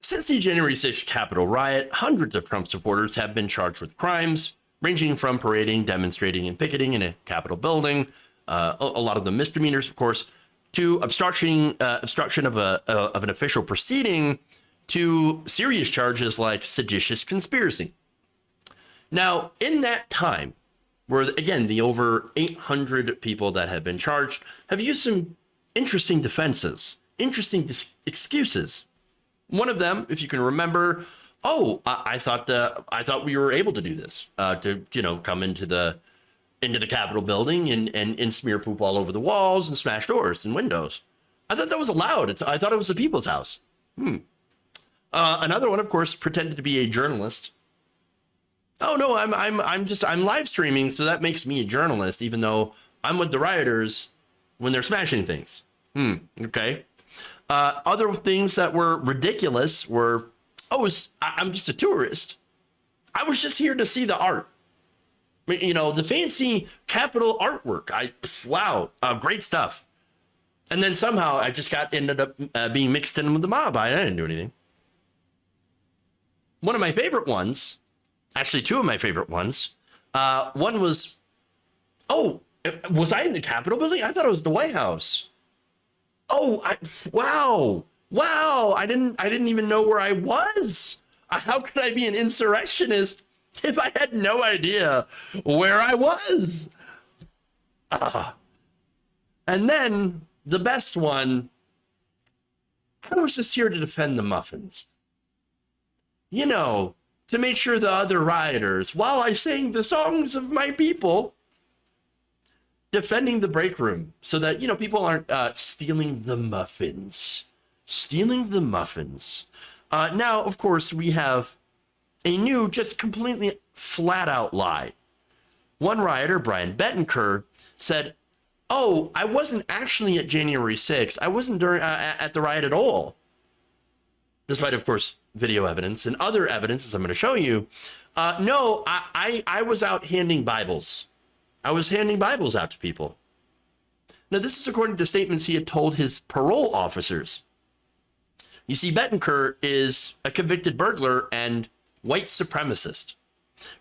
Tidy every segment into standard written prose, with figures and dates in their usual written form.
Since the January 6th Capitol riot, hundreds of Trump supporters have been charged with crimes, ranging from parading, demonstrating, and picketing in a Capitol building, a lot of them misdemeanors, of course, to obstruction of an official proceeding, to serious charges like seditious conspiracy. Now, in that time, where, again, the over 800 people that have been charged have used some interesting defenses, interesting excuses. One of them, if you can remember, I thought we were able to do this, to come into the Capitol building and smear poop all over the walls and smash doors and windows. I thought that was allowed. I thought it was the people's house. Another one, of course, pretended to be a journalist. Oh no, I'm live streaming, so that makes me a journalist, even though I'm with the rioters when they're smashing things. Okay. Other things that were ridiculous were, I'm just a tourist. I was just here to see the art. The fancy Capitol artwork. Wow, great stuff. And then somehow I just ended up being mixed in with the mob. I didn't do anything. One of my favorite ones, actually two of my favorite ones. One was, was I in the Capitol building? I thought it was the White House. Wow. I didn't even know where I was. How could I be an insurrectionist if I had no idea where I was? And then the best one, I was just here to defend the muffins. To make sure the other rioters, while I sang the songs of my people, defending the break room so that, people aren't stealing the muffins. Now, of course, we have a new, just completely flat out lie. One rioter, Brian Betancur, said, I wasn't actually at January 6th. I wasn't at the riot at all. Despite, of course, video evidence and other evidence, as I'm going to show you. No, I was out handing Bibles. I was handing Bibles out to people. Now, this is according to statements he had told his parole officers. You see, Betancur is a convicted burglar and white supremacist.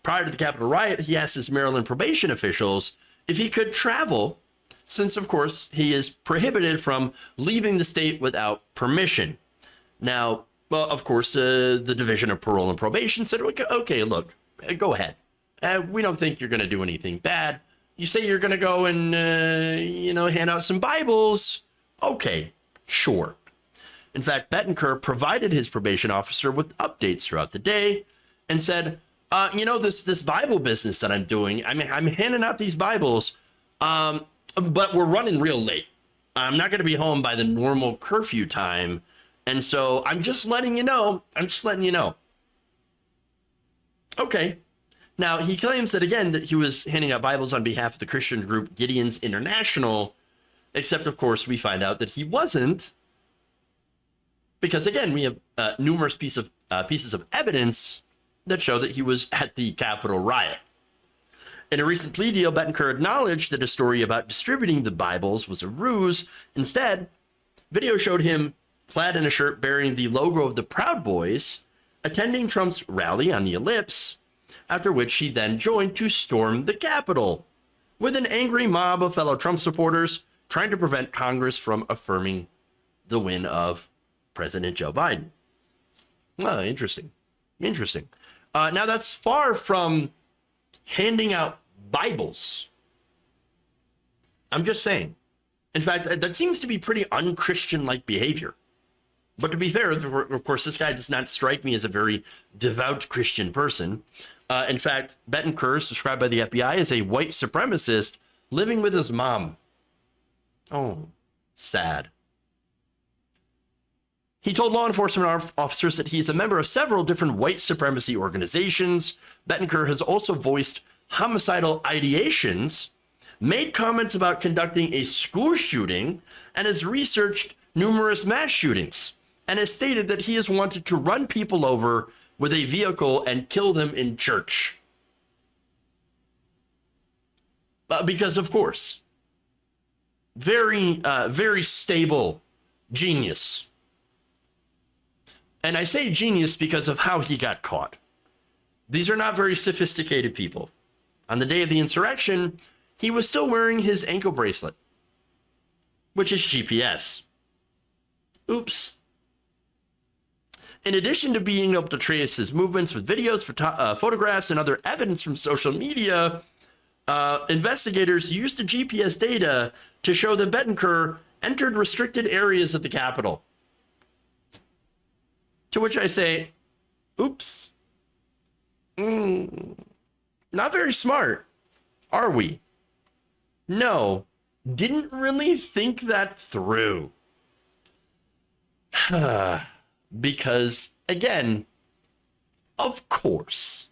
Prior to the Capitol riot, he asked his Maryland probation officials if he could travel, since, of course, he is prohibited from leaving the state without permission. Now, well, of course, the Division of Parole and Probation said, okay, look, go ahead. We don't think you're going to do anything bad. You say you're going to go and, hand out some Bibles. Okay, sure. In fact, Betancur provided his probation officer with updates throughout the day and said, this Bible business that I'm doing, I'm handing out these Bibles, but we're running real late. I'm not going to be home by the normal curfew time. And so I'm just letting you know. Okay. Now, he claims that, again, that he was handing out Bibles on behalf of the Christian group Gideon's International, except, of course, we find out that he wasn't. Because, again, we have numerous pieces of evidence that show that he was at the Capitol riot. In a recent plea deal, Betancur acknowledged that a story about distributing the Bibles was a ruse. Instead, video showed him clad in a shirt bearing the logo of the Proud Boys, attending Trump's rally on the Ellipse, after which he then joined to storm the Capitol, with an angry mob of fellow Trump supporters trying to prevent Congress from affirming the win of President Joe Biden. Oh, interesting. Now, that's far from handing out Bibles. I'm just saying. In fact, that seems to be pretty unchristian-like behavior. But to be fair, of course, this guy does not strike me as a very devout Christian person. In fact, Betancur is described by the FBI as a white supremacist living with his mom. Oh, sad. He told law enforcement officers that he's a member of several different white supremacy organizations. Betancur has also voiced homicidal ideations, made comments about conducting a school shooting, and has researched numerous mass shootings, and has stated that he has wanted to run people over with a vehicle and kill them in church. Because, of course, very stable genius. And I say genius because of how he got caught. These are not very sophisticated people. On the day of the insurrection, he was still wearing his ankle bracelet, which is GPS. Oops. In addition to being able to trace his movements with videos, photographs, and other evidence from social media, investigators used the GPS data to show that Betancur entered restricted areas of the Capitol. To which I say, oops. Not very smart, are we? No, didn't really think that through. Because, again, of course.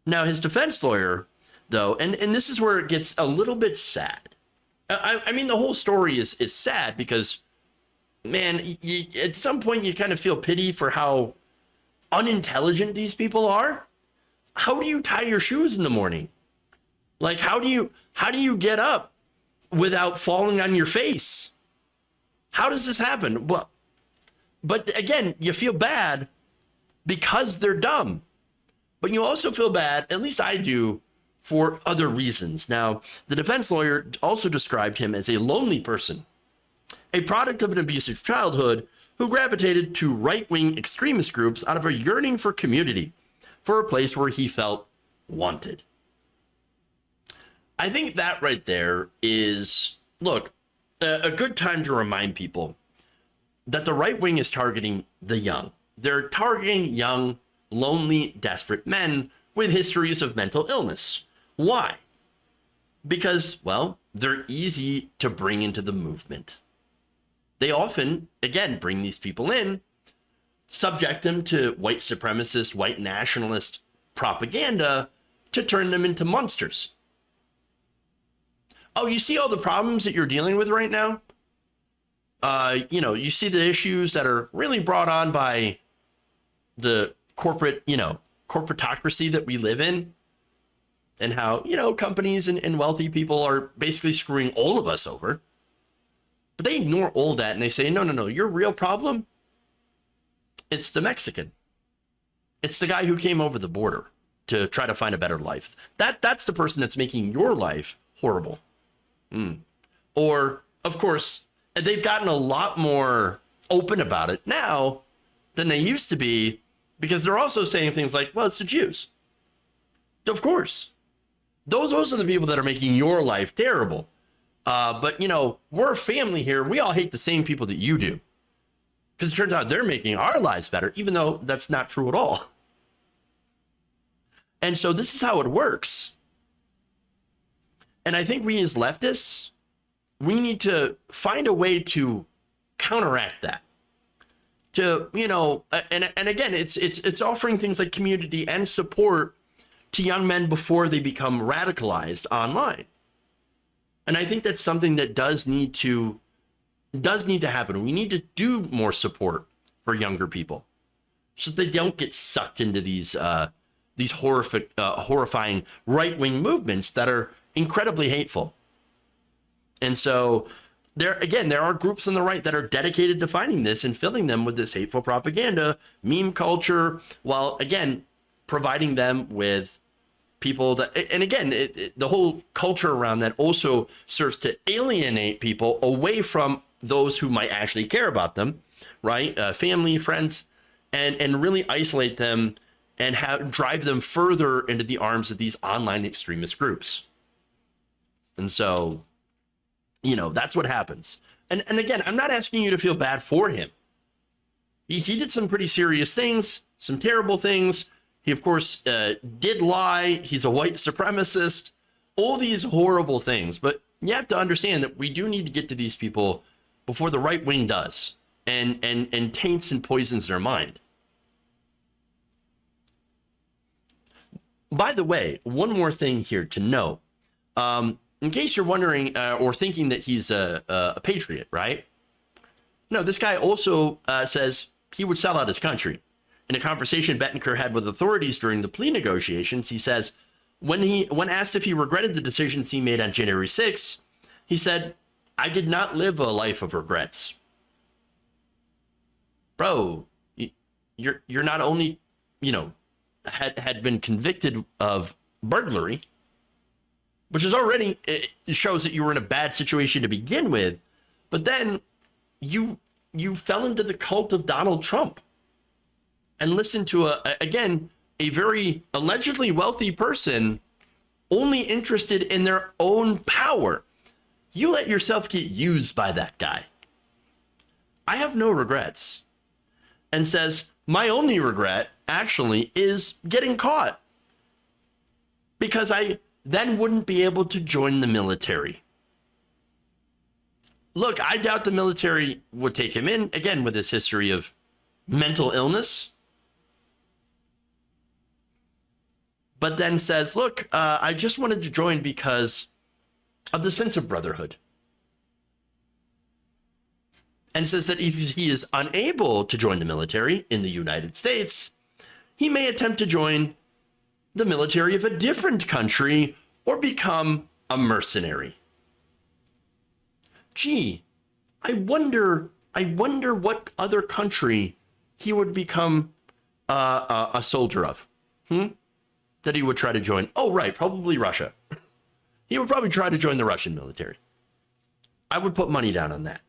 Now, his defense lawyer, though, and this is where it gets a little bit sad. I mean, the whole story is sad because, man, at some point you kind of feel pity for how unintelligent these people are. How do you tie your shoes in the morning? Like, how do you get up without falling on your face? How does this happen? Well, but again, you feel bad because they're dumb, but you also feel bad, at least I do, for other reasons. Now, the defense lawyer also described him as a lonely person, a product of an abusive childhood who gravitated to right-wing extremist groups out of a yearning for community, for a place where he felt wanted. I think that right there is, look, a good time to remind people that the right wing is targeting the young. They're targeting young, lonely, desperate men with histories of mental illness. Why? Because, well, they're easy to bring into the movement. They often, again, bring these people in, subject them to white supremacist, white nationalist propaganda to turn them into monsters. Oh, you see all the problems that you're dealing with right now? You see the issues that are really brought on by the corporatocracy that we live in, and how, companies and wealthy people are basically screwing all of us over. But they ignore all that and they say, no, your real problem, it's the Mexican. It's the guy who came over the border to try to find a better life. That's the person that's making your life horrible. Or, of course, they've gotten a lot more open about it now than they used to be, because they're also saying things like, well, it's the Jews. Of course. Those are the people that are making your life terrible. But, we're a family here. We all hate the same people that you do. Because it turns out they're making our lives better, even though that's not true at all. And so this is how it works. And I think we as leftists, we need to find a way to counteract that. And again, it's offering things like community and support to young men before they become radicalized online. And I think that's something that does need to happen. We need to do more support for younger people so that they don't get sucked into these horrifying right-wing movements that are incredibly hateful. And so there are groups on the right that are dedicated to fighting this and filling them with this hateful propaganda, meme culture, while again providing them with people that, and again, the whole culture around that also serves to alienate people away from those who might actually care about them, right? Family, friends, and really isolate them and drive them further into the arms of these online extremist groups. And so, that's what happens. And again, I'm not asking you to feel bad for him. He did some pretty serious things, some terrible things. He, of course, did lie. He's a white supremacist, all these horrible things. But you have to understand that we do need to get to these people before the right wing does and taints and poisons their mind. By the way, one more thing here to note. In case you're wondering or thinking that he's a patriot, right? No, this guy also says he would sell out his country. In a conversation Betancur had with authorities during the plea negotiations, he says, when asked if he regretted the decisions he made on January 6th, he said, "I did not live a life of regrets." Bro, you're not only, had been convicted of burglary, which is already, it shows that you were in a bad situation to begin with, but then you fell into the cult of Donald Trump and listened to a very allegedly wealthy person only interested in their own power. You let yourself get used by that guy. I have no regrets. And says, my only regret actually is getting caught, because I then wouldn't be able to join the military. Look, I doubt the military would take him in, again, with his history of mental illness. But then says, look, I just wanted to join because of the sense of brotherhood. And says that if he is unable to join the military in the United States, he may attempt to join the military of a different country or become a mercenary. Gee, I wonder what other country he would become a soldier of. That he would try to join. Oh, right, probably Russia. He would probably try to join the Russian military. I would put money down on that.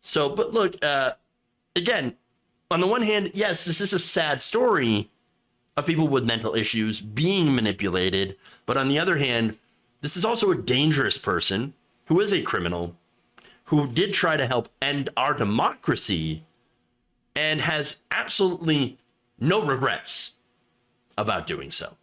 So, but look, again, on the one hand, yes, this is a sad story of people with mental issues being manipulated. But on the other hand, this is also a dangerous person who is a criminal, who did try to help end our democracy and has absolutely no regrets about doing so.